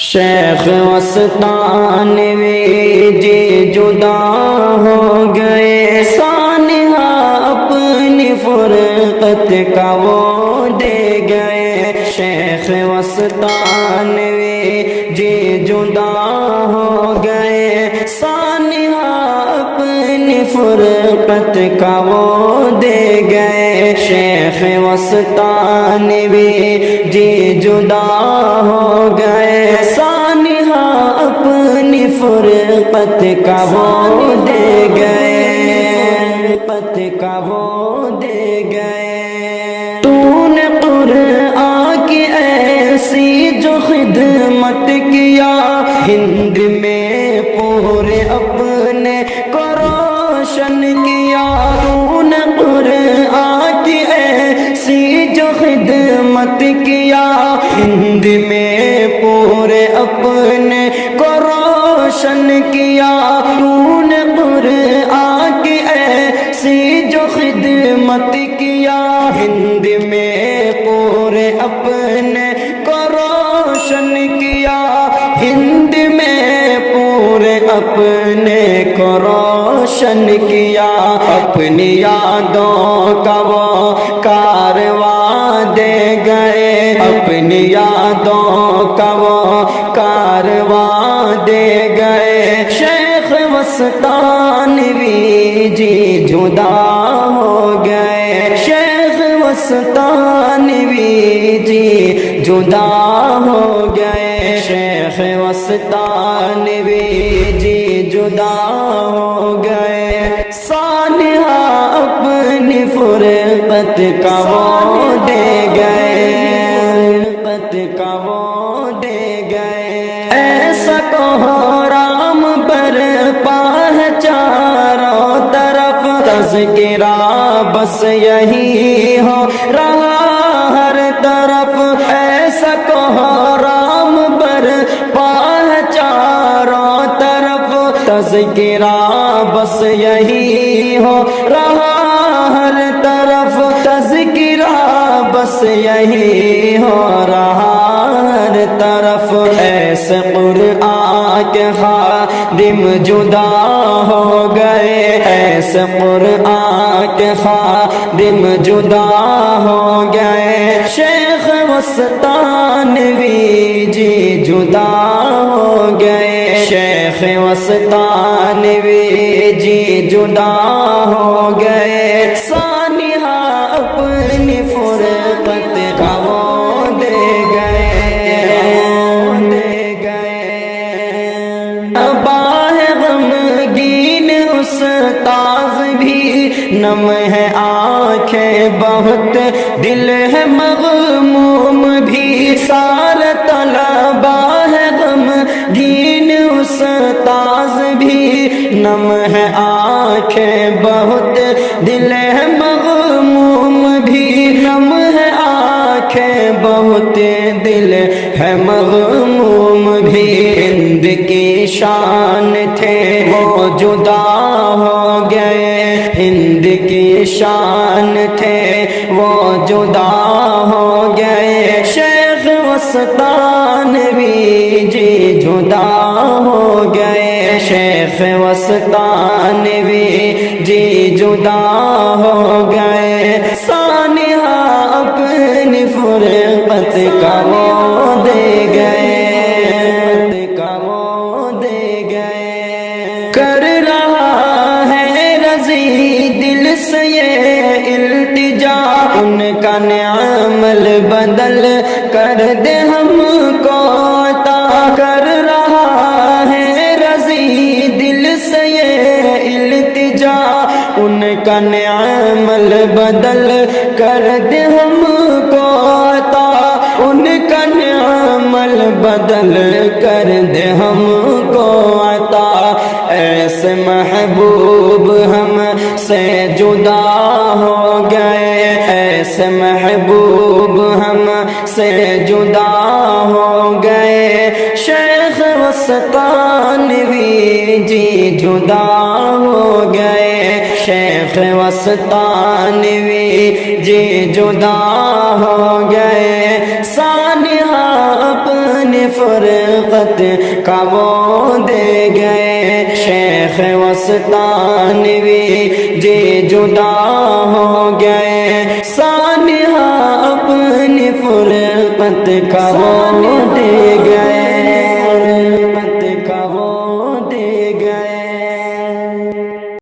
شیخ وسطانوی جی جدا ہو گئے، سانحہ اپنی فرقت کا وہ دے گئے۔ شیخ وسطانوی جی جدا ہو گئے، سانحہ اپنی فرقت کا وہ دے گئے۔ شیخ وسطانوی جی جدا ہو گئے، سانحہ اپنی فرقت کا وہ دے گئے، فرقت کا وہ دے گئے۔ تو نے قرآن کی ایسی جو خدمت کیا، ہند میں پورے اپنے کو روشن کیا۔ تو نے قرآن کی ایسی جو خدمت کیا، ہند میں پورے اپنے کو روشن کیا۔ تو نے قرآن کی ایسی جو خدمت کیا، ہند میں پورے اپنے کو روشن کیا، ہند میں پورے اپنے کو روشن کیا۔ اپنی یادوں کا وہ کارواں دے گئے، اپنی یادوں کا وہ کارواں دے گئے۔ شیخ وسطانوی جی جدا ہو گئے، شیخ وسطانوی جی جدا ہو گئے۔ شیخ وسطانوی جی جدا ہو گئے، سانحہ اپنی فرقت کا وہ دے گئے، فرقت کا وہ دے گئے۔ ایسا کوہرام برپا ہے چاروں طرف، تذکرہ بس یہی ہو رہا ہر طرف۔ ایسا کوہرام برپا ہے چاروں طرف، تذکرہ بس یہی ہو رہا ہر طرف، تذکرہ بس یہی ہو رہا ہر طرف۔ ایسے قرآن کے خادم جدا ہو گئے، ایسے قرآن کے خادم جدا ہو گئے۔ شیخ وسطانوی جی جدا ہو گئے، شیخ وسطانوی جی جدا ہو گئے، سانحہ اپنی فرقت کا وہ دے گئے، دے گئے۔ اباہ غمگین استاذ بھی نم ہے آنکھیں بہت، دل ہے مغموم بھی، سارے طلبا ہے غمگین استاذ بھی نم ہے آنکھیں بہت، دل ہے مغموم بھی، نم ہے آنکھیں بہت، دل ہے مغموم بھی۔ ہند کی شان تھے وہ جدا ہو گئے، ہند کی شان تھے وہ جدا ہو گئے۔ شیخ وسطانوی جی جدا ہو گئے، شیخ وسطانوی جی جدا ہو گئے، سانحہ اپنی فرقت کا وہ دے گئے، کا وہ دے گئے۔ کر رہا ہے رضی دل سے یہ التجا، ان کا نعمل بدل کر دے ہم کو عطا۔ کر رہا ہے رضی دل سے یہ التجا، ان کا نعمل بدل کر دے ہم کو عطا، ان کا نعمل بدل کر دے ہم کو عطا۔ ایسے محبوب ہم سے جدا ہو گئے، ایسے محبوب ہم سے جدا ہو گئے۔ شیخ وسطانوی جی جدا ہو گئے، شیخ وسطانوی جی جدا ہو گئے، سانحہ اپنی فرقت فرقت کا وہ دے گئے شیخ وسطانوی جی جدا ہو گئے سانحہ اپنی فرقت کا وہ دے